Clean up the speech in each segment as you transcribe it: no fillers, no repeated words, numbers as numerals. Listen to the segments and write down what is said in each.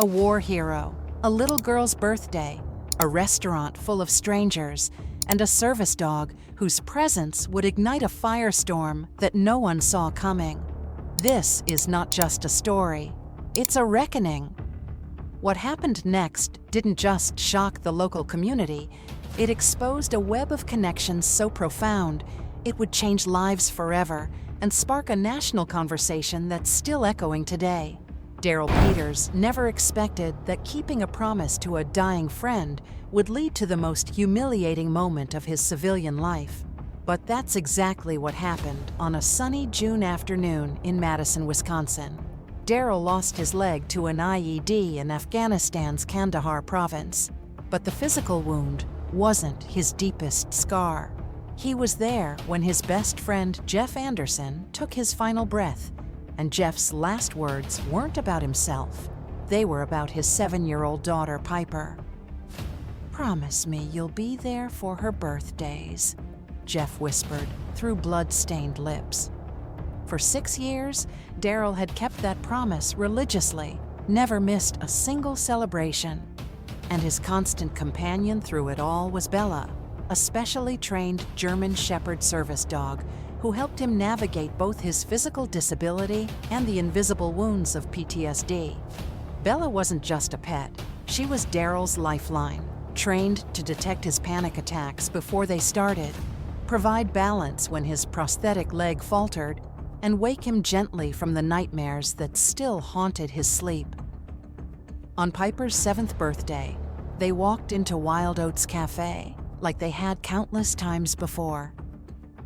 A war hero, a little girl's birthday, a restaurant full of strangers, and a service dog whose presence would ignite a firestorm that no one saw coming. This is not just a story, it's a reckoning. What happened next didn't just shock the local community, it exposed a web of connections so profound it would change lives forever and spark a national conversation that's still echoing today. Darrel Peters never expected that keeping a promise to a dying friend would lead to the most humiliating moment of his civilian life. But that's exactly what happened on a sunny June afternoon in Madison, Wisconsin. Darrel lost his leg to an IED in Afghanistan's Kandahar province, but the physical wound wasn't his deepest scar. He was there when his best friend Jeff Anderson took his final breath, and Jeff's last words weren't about himself. They were about his 7-year-old daughter, Piper. "Promise me you'll be there for her birthdays," Jeff whispered through blood-stained lips. For 6 years, Darrel had kept that promise religiously, never missed a single celebration. And his constant companion through it all was Bella, a specially trained German Shepherd service dog who helped him navigate both his physical disability and the invisible wounds of PTSD. Bella wasn't just a pet, she was Darrel's lifeline, trained to detect his panic attacks before they started, provide balance when his prosthetic leg faltered, and wake him gently from the nightmares that still haunted his sleep. On Piper's 7th birthday, they walked into Wild Oats Cafe like they had countless times before.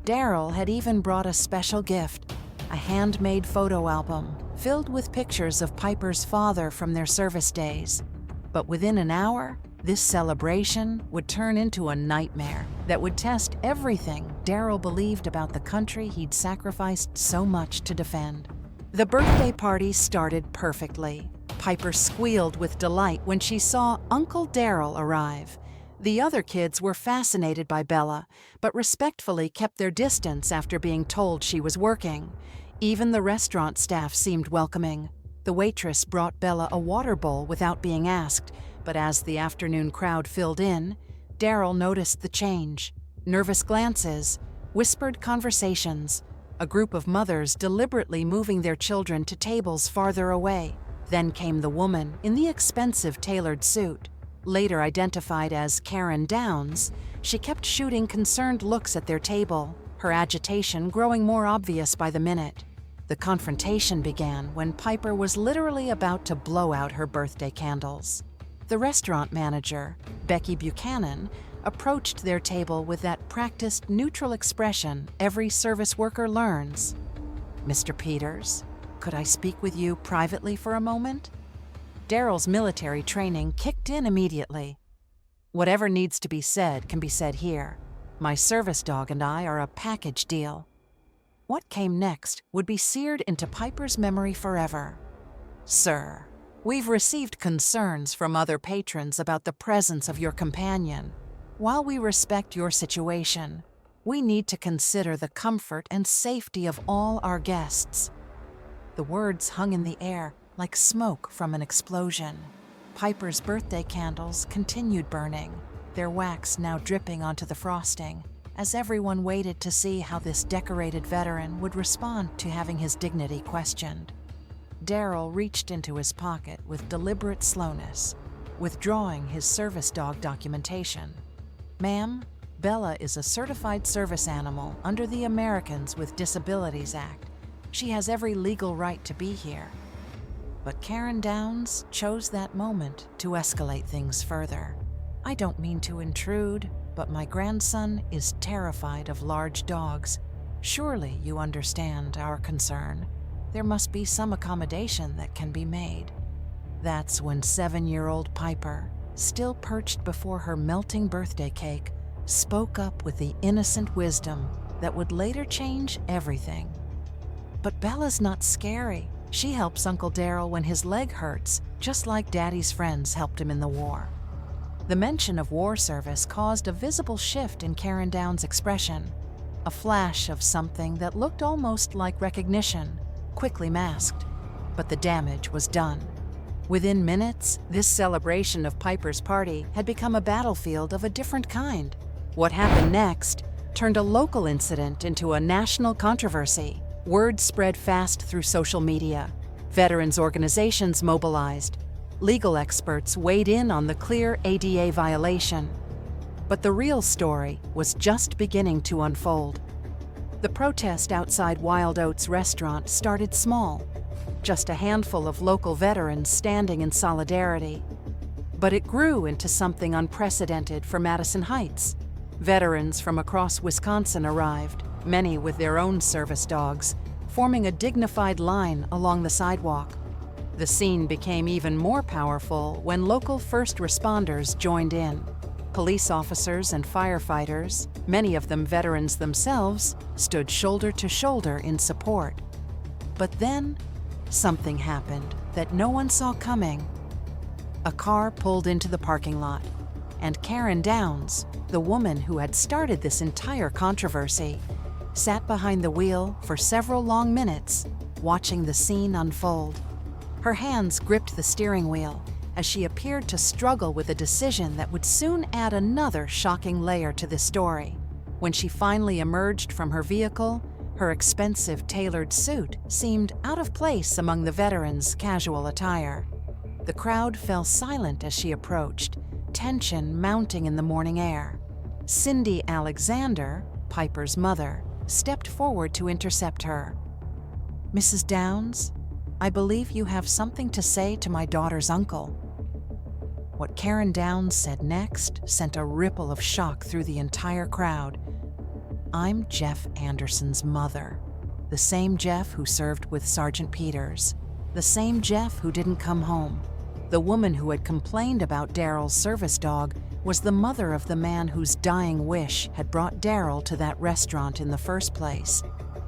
Darrel had even brought a special gift, a handmade photo album filled with pictures of Piper's father from their service days. But within an hour, this celebration would turn into a nightmare that would test everything Darrel believed about the country he'd sacrificed so much to defend. The birthday party started perfectly. Piper squealed with delight when she saw Uncle Darrel arrive. The other kids were fascinated by Bella, but respectfully kept their distance after being told she was working. Even the restaurant staff seemed welcoming. The waitress brought Bella a water bowl without being asked, but as the afternoon crowd filled in, Darrel noticed the change. Nervous glances, whispered conversations, a group of mothers deliberately moving their children to tables farther away. Then came the woman in the expensive tailored suit. Later identified as Karen Downs, she kept shooting concerned looks at their table, her agitation growing more obvious by the minute. The confrontation began when Piper was literally about to blow out her birthday candles. The restaurant manager, Becky Buchanan, approached their table with that practiced neutral expression every service worker learns. "Mr. Peters, could I speak with you privately for a moment?" Darrel's military training kicked in immediately. "Whatever needs to be said can be said here. My service dog and I are a package deal." What came next would be seared into Piper's memory forever. "Sir, we've received concerns from other patrons about the presence of your companion. While we respect your situation, we need to consider the comfort and safety of all our guests." The words hung in the air like smoke from an explosion. Piper's birthday candles continued burning, their wax now dripping onto the frosting, as everyone waited to see how this decorated veteran would respond to having his dignity questioned. Darrel reached into his pocket with deliberate slowness, withdrawing his service dog documentation. "Ma'am, Bella is a certified service animal under the Americans with Disabilities Act. She has every legal right to be here." But Karen Downs chose that moment to escalate things further. "I don't mean to intrude, but my grandson is terrified of large dogs. Surely you understand our concern. There must be some accommodation that can be made." That's when 7-year-old Piper, still perched before her melting birthday cake, spoke up with the innocent wisdom that would later change everything. "But Bella's not scary. She helps Uncle Darrel when his leg hurts, just like Daddy's friends helped him in the war." The mention of war service caused a visible shift in Karen Downs' expression, a flash of something that looked almost like recognition, quickly masked. But the damage was done. Within minutes, this celebration of Piper's party had become a battlefield of a different kind. What happened next turned a local incident into a national controversy. Word spread fast through social media. Veterans organizations mobilized. Legal experts weighed in on the clear ADA violation. But the real story was just beginning to unfold. The protest outside Wild Oats restaurant started small, just a handful of local veterans standing in solidarity. But it grew into something unprecedented for Madison Heights. Veterans from across Wisconsin arrived, many with their own service dogs, forming a dignified line along the sidewalk. The scene became even more powerful when local first responders joined in. Police officers and firefighters, many of them veterans themselves, stood shoulder to shoulder in support. But then, something happened that no one saw coming. A car pulled into the parking lot, and Karen Downs, the woman who had started this entire controversy, sat behind the wheel for several long minutes, watching the scene unfold. Her hands gripped the steering wheel as she appeared to struggle with a decision that would soon add another shocking layer to this story. When she finally emerged from her vehicle, her expensive tailored suit seemed out of place among the veterans' casual attire. The crowd fell silent as she approached, tension mounting in the morning air. Cindy Alexander, Piper's mother, stepped forward to intercept her. "Mrs. Downs, I believe you have something to say to my daughter's uncle." What Karen Downs said next sent a ripple of shock through the entire crowd. "I'm Jeff Anderson's mother, the same Jeff who served with Sergeant Peters, the same Jeff who didn't come home. The woman who had complained about Darrel's service dog was the mother of the man whose dying wish had brought Darrel to that restaurant in the first place.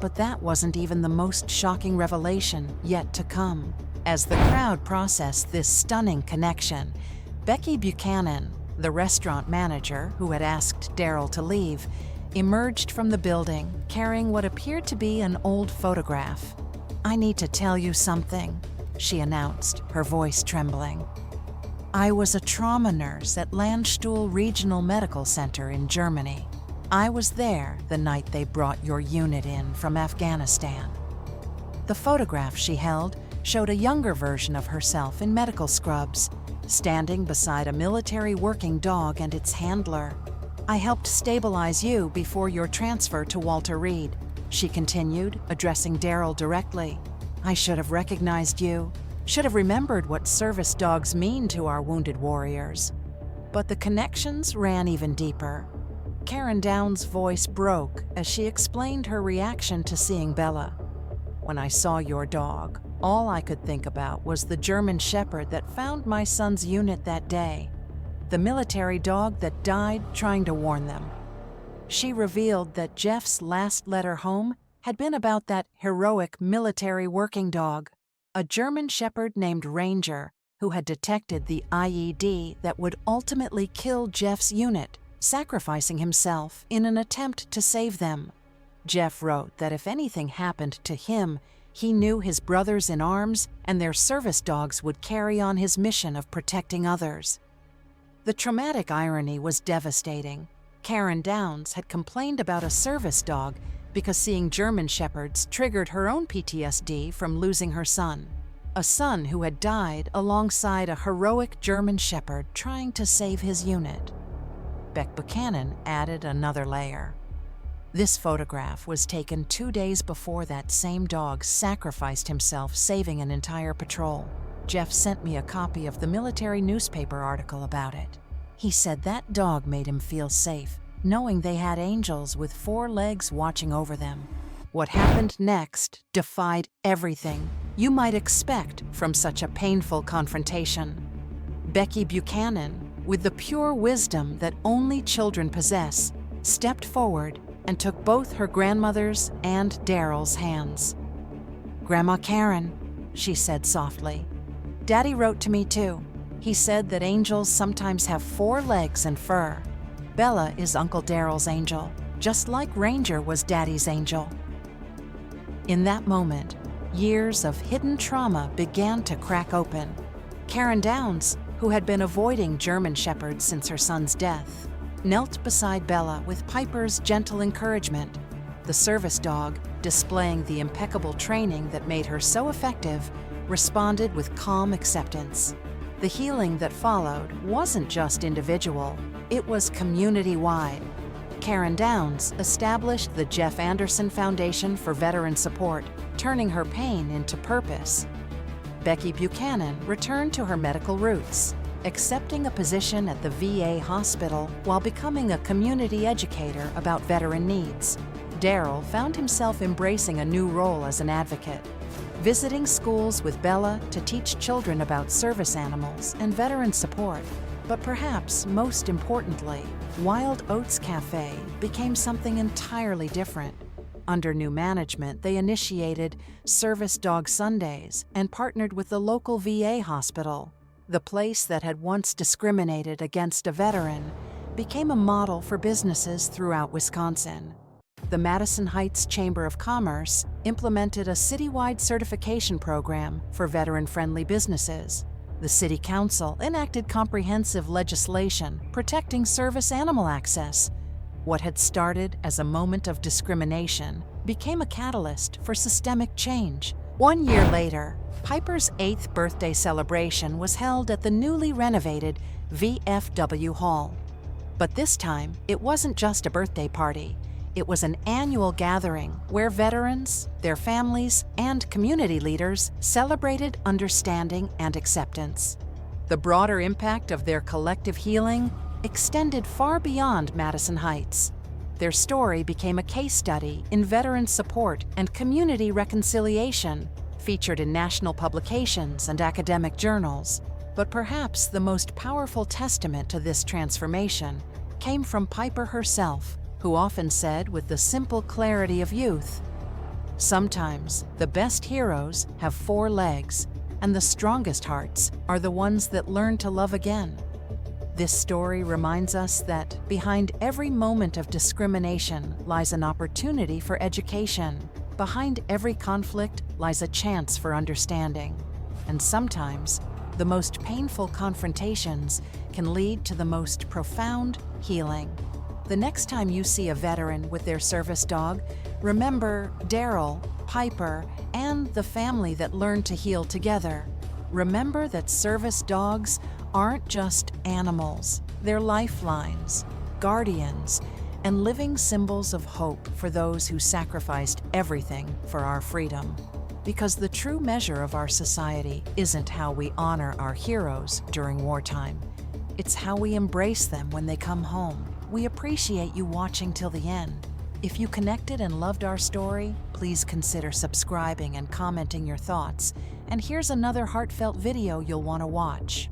But that wasn't even the most shocking revelation yet to come." As the crowd processed this stunning connection, Becky Buchanan, the restaurant manager who had asked Darrel to leave, emerged from the building carrying what appeared to be an old photograph. "I need to tell you something," she announced, her voice trembling. "I was a trauma nurse at Landstuhl Regional Medical Center in Germany. I was there the night they brought your unit in from Afghanistan." The photograph she held showed a younger version of herself in medical scrubs, standing beside a military working dog and its handler. "I helped stabilize you before your transfer to Walter Reed," she continued, addressing Darrel directly. "I should have recognized you, should have remembered what service dogs mean to our wounded warriors." But the connections ran even deeper. Karen Downs' voice broke as she explained her reaction to seeing Bella. "When I saw your dog, all I could think about was the German Shepherd that found my son's unit that day, the military dog that died trying to warn them." She revealed that Jeff's last letter home had been about that heroic military working dog, a German Shepherd named Ranger, who had detected the IED that would ultimately kill Jeff's unit, sacrificing himself in an attempt to save them. Jeff wrote that if anything happened to him, he knew his brothers in arms and their service dogs would carry on his mission of protecting others. The traumatic irony was devastating. Karen Downs had complained about a service dog because seeing German Shepherds triggered her own PTSD from losing her son, a son who had died alongside a heroic German Shepherd trying to save his unit. Beck Buchanan added another layer. This photograph was taken 2 days before that same dog sacrificed himself saving an entire patrol. Jeff sent me a copy of the military newspaper article about it. He said that dog made him feel safe, knowing they had angels with 4 legs watching over them. What happened next defied everything you might expect from such a painful confrontation. Becky Buchanan, with the pure wisdom that only children possess, stepped forward and took both her grandmother's and Darrel's hands. "Grandma Karen," she said softly, "Daddy wrote to me too. He said that angels sometimes have 4 legs and fur. Bella is Uncle Darrel's angel, just like Ranger was Daddy's angel." In that moment, years of hidden trauma began to crack open. Karen Downs, who had been avoiding German Shepherds since her son's death, knelt beside Bella with Piper's gentle encouragement. The service dog, displaying the impeccable training that made her so effective, responded with calm acceptance. The healing that followed wasn't just individual, it was community-wide. Karen Downs established the Jeff Anderson Foundation for Veteran Support, turning her pain into purpose. Becky Buchanan returned to her medical roots, accepting a position at the VA hospital while becoming a community educator about veteran needs. Darrel found himself embracing a new role as an advocate, visiting schools with Bella to teach children about service animals and veteran support. But perhaps most importantly, Wild Oats Cafe became something entirely different. Under new management, they initiated Service Dog Sundays and partnered with the local VA hospital. The place that had once discriminated against a veteran became a model for businesses throughout Wisconsin. The Madison Heights Chamber of Commerce implemented a citywide certification program for veteran-friendly businesses. The City Council enacted comprehensive legislation protecting service animal access. What had started as a moment of discrimination became a catalyst for systemic change. 1 year later, Piper's 8th birthday celebration was held at the newly renovated VFW Hall. But this time, it wasn't just a birthday party. It was an annual gathering where veterans, their families, and community leaders celebrated understanding and acceptance. The broader impact of their collective healing extended far beyond Madison Heights. Their story became a case study in veteran support and community reconciliation, featured in national publications and academic journals. But perhaps the most powerful testament to this transformation came from Piper herself, who often said with the simple clarity of youth, "Sometimes the best heroes have 4 legs, and the strongest hearts are the ones that learn to love again." This story reminds us that behind every moment of discrimination lies an opportunity for education. Behind every conflict lies a chance for understanding. And sometimes, the most painful confrontations can lead to the most profound healing. The next time you see a veteran with their service dog, remember Darrel, Piper, and the family that learned to heal together. Remember that service dogs aren't just animals. They're lifelines, guardians, and living symbols of hope for those who sacrificed everything for our freedom. Because the true measure of our society isn't how we honor our heroes during wartime. It's how we embrace them when they come home. We appreciate you watching till the end. If you connected and loved our story, please consider subscribing and commenting your thoughts. And here's another heartfelt video you'll want to watch.